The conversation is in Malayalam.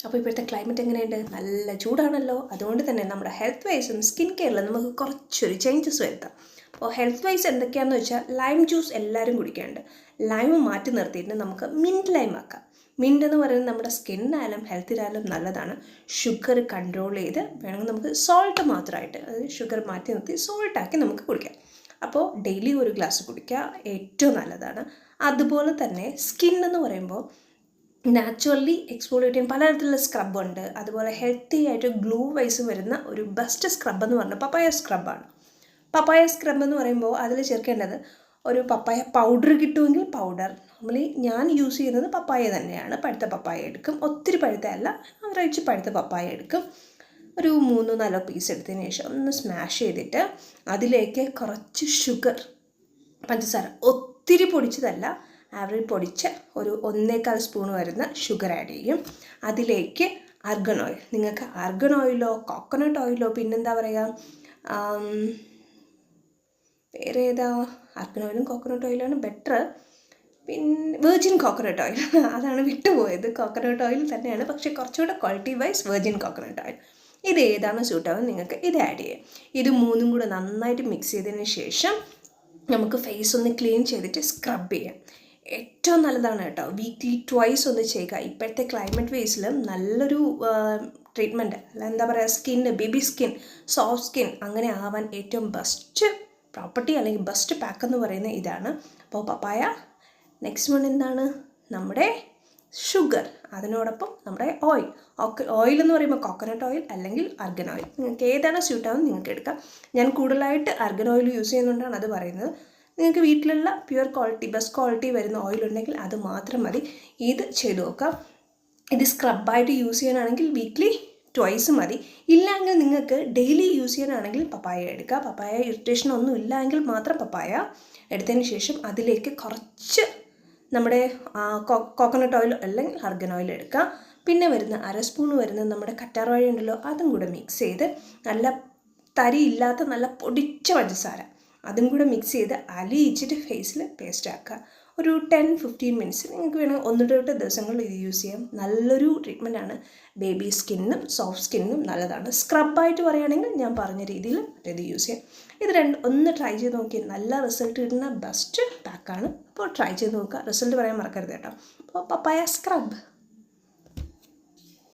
അപ്പോൾ ഇപ്പോഴത്തെ ക്ലൈമറ്റ് എങ്ങനെയുണ്ട്? നല്ല ചൂടാണല്ലോ. അതുകൊണ്ട് തന്നെ നമ്മുടെ ഹെൽത്ത് വൈസും സ്കിൻ കെയറിലും നമുക്ക് കുറച്ചൊരു ചേഞ്ചസ് വരുത്താം. അപ്പോൾ ഹെൽത്ത് വൈസ് എന്തൊക്കെയാണെന്ന് വെച്ചാൽ ലൈം ജ്യൂസ് എല്ലാവരും കുടിക്കാറുണ്ട്. ലൈം മാറ്റി നിർത്തിയിട്ട് നമുക്ക് മിൻറ്റ് ലൈം ആക്കാം. മിൻറ്റ് എന്ന് പറയുന്നത് നമ്മുടെ സ്കിന്നായാലും ഹെൽത്തിനായാലും നല്ലതാണ്. ഷുഗർ കൺട്രോൾ ചെയ്ത് വേണമെങ്കിൽ നമുക്ക് സോൾട്ട് മാത്രമായിട്ട്, അതായത് ഷുഗർ മാറ്റി നിർത്തി സോൾട്ടാക്കി നമുക്ക് കുടിക്കാം. അപ്പോൾ ഡെയിലി ഒരു ഗ്ലാസ് കുടിക്കുക, ഏറ്റവും നല്ലതാണ്. അതുപോലെ തന്നെ സ്കിൻ എന്ന് പറയുമ്പോൾ നാച്ചുറലി എക്സ്ഫോളിയേറ്റ് ചെയ്യാൻ പലതരത്തിലുള്ള സ്ക്രബുണ്ട്. അതുപോലെ ഹെൽത്തി ആയിട്ട് ഗ്ലൂ വൈസ് വരുന്ന ഒരു ബെസ്റ്റ് സ്ക്രബ് എന്ന് പറഞ്ഞാൽ പപ്പായ സ്ക്രബാണ്. പപ്പായ സ്ക്രബ് എന്ന് പറയുമ്പോൾ അതിൽ ചേർക്കേണ്ടത് ഒരു പപ്പായ പൗഡർ കിട്ടുമെങ്കിൽ പൗഡർ. നോർമലി ഞാൻ യൂസ് ചെയ്യുന്നത് പപ്പായ തന്നെയാണ്. പഴുത്ത പപ്പായ എടുക്കും, ഒത്തിരി പഴുത്തല്ല, ആവറേജ് പഴുത്ത പപ്പായ എടുക്കും. ഒരു 3-4 പീസ് എടുത്തതിന് ശേഷം ഒന്ന് സ്മാഷ് ചെയ്തിട്ട് അതിലേക്ക് കുറച്ച് ഷുഗർ, പഞ്ചസാര, ഒത്തിരി പൊടിച്ചതല്ല, ആവറേജ് പൊടിച്ച ഒരു 1.25 സ്പൂൺ വരുന്ന ഷുഗർ ആഡ് ചെയ്യും. അതിലേക്ക് ആർഗൺ ഓയിൽ, നിങ്ങൾക്ക് ആർഗൺ ഓയിലോ കോക്കനട്ട് ഓയിലോ പിന്നെന്താ പറയുക, വേറെ ഏതാ, ആർഗൺ ഓയിലും കോക്കനട്ട് ഓയിലാണ് ബെറ്റർ. പിന്നെ വെർജിൻ കോക്കനട്ട് ഓയിൽ അതാണ് വിട്ടുപോയത്. കോക്കനട്ട് ഓയിൽ തന്നെയാണ്, പക്ഷേ കുറച്ചുകൂടെ quality wise virgin coconut oil. ഇത് ഏതാണ് സ്യൂട്ടാവുന്നത് നിങ്ങൾക്ക് ഇത് ആഡ് ചെയ്യാം. ഇത് മൂന്നും കൂടെ നന്നായിട്ട് മിക്സ് ചെയ്തതിന് ശേഷം നമുക്ക് ഫേസ് ഒന്ന് ക്ലീൻ ചെയ്തിട്ട് സ്ക്രബ് ചെയ്യാം. ഏറ്റവും നല്ലതാണ് കേട്ടോ, വീക്ക്ലി ട്വൈസ് ഒന്ന് ചെയ്യുക. ഇപ്പോഴത്തെ ക്ലൈമറ്റ് വേസിലും നല്ലൊരു ട്രീറ്റ്മെൻറ്റ്, എന്താ പറയുക, skin, baby skin, soft skin അങ്ങനെ ആവാൻ ഏറ്റവും ബെസ്റ്റ് പ്രോപ്പർട്ടി അല്ലെങ്കിൽ ബെസ്റ്റ് പാക്ക് എന്ന് പറയുന്നത് ഇതാണ്. അപ്പോൾ പപ്പായ, നെക്സ്റ്റ് വൺ എന്താണ്, നമ്മുടെ ഷുഗർ, അതിനോടൊപ്പം നമ്മുടെ ഓയിൽ. ഓയിൽ എന്ന് പറയുമ്പോൾ കോക്കനട്ട് ഓയിൽ അല്ലെങ്കിൽ ആർഗൻ ഓയിൽ, നിങ്ങൾക്ക് ഏതാണ് സ്യൂട്ടാവുന്നത് നിങ്ങൾക്ക് എടുക്കാം. ഞാൻ കൂടുതലായിട്ട് ആർഗൻ ഓയിൽ യൂസ് ചെയ്യുന്നതുകൊണ്ടാണ് അത് പറയുന്നത്. നിങ്ങൾക്ക് വീട്ടിലുള്ള പ്യുവർ ക്വാളിറ്റി, ബെസ്റ്റ് ക്വാളിറ്റി വരുന്ന ഓയിൽ ഉണ്ടെങ്കിൽ അത് മാത്രം മതി. ഇത് ചെയ്ത് നോക്കാം. ഇത് സ്ക്രബായിട്ട് യൂസ് ചെയ്യാനാണെങ്കിൽ വീക്ക്ലി ട്വൈസ് മതി. ഇല്ലെങ്കിൽ നിങ്ങൾക്ക് ഡെയിലി യൂസ് ചെയ്യാനാണെങ്കിൽ പപ്പായ എടുക്കുക. പപ്പായ ഇറിറ്റേഷൻ ഒന്നും ഇല്ലെങ്കിൽ മാത്രം പപ്പായ എടുത്തതിന് ശേഷം അതിലേക്ക് കുറച്ച് നമ്മുടെ കോക്കനട്ട് ഓയിൽ അല്ലെങ്കിൽ ആർഗൻ ഓയിൽ എടുക്കുക. പിന്നെ വരുന്ന 1/2 സ്പൂൺ വരുന്ന നമ്മുടെ കറ്റാർവാഴ ഉണ്ടല്ലോ, അതും കൂടെ മിക്സ് ചെയ്ത്, നല്ല തരിയില്ലാത്ത നല്ല പൊടിച്ച പഞ്ചസാര അതും കൂടെ മിക്സ് ചെയ്ത് അലിയിച്ചിട്ട് ഫേസിൽ പേസ്റ്റ് ആക്കുക. ഒരു 10-15 മിനിറ്റ്സ് നിങ്ങൾക്ക് വേണമെങ്കിൽ 1-2 ദിവസങ്ങളിൽ ഇത് യൂസ് ചെയ്യാം. നല്ലൊരു ട്രീറ്റ്മെൻറ്റാണ്. ബേബി സ്കിന്നും സോഫ്റ്റ് സ്കിന്നും നല്ലതാണ്. സ്ക്രബായിട്ട് പറയുകയാണെങ്കിൽ ഞാൻ പറഞ്ഞ രീതിയിൽ ഇത് യൂസ് ചെയ്യാം. ഇത് ഒന്ന് ട്രൈ ചെയ്ത് നോക്കി, നല്ല റിസൾട്ട് കിട്ടുന്ന ബെസ്റ്റ് പാക്കാണ്. അപ്പോൾ ട്രൈ ചെയ്ത് നോക്കുക, റിസൾട്ട് പറയാൻ മറക്കരുത് കേട്ടോ. അപ്പോൾ പപ്പായ സ്ക്രബ്.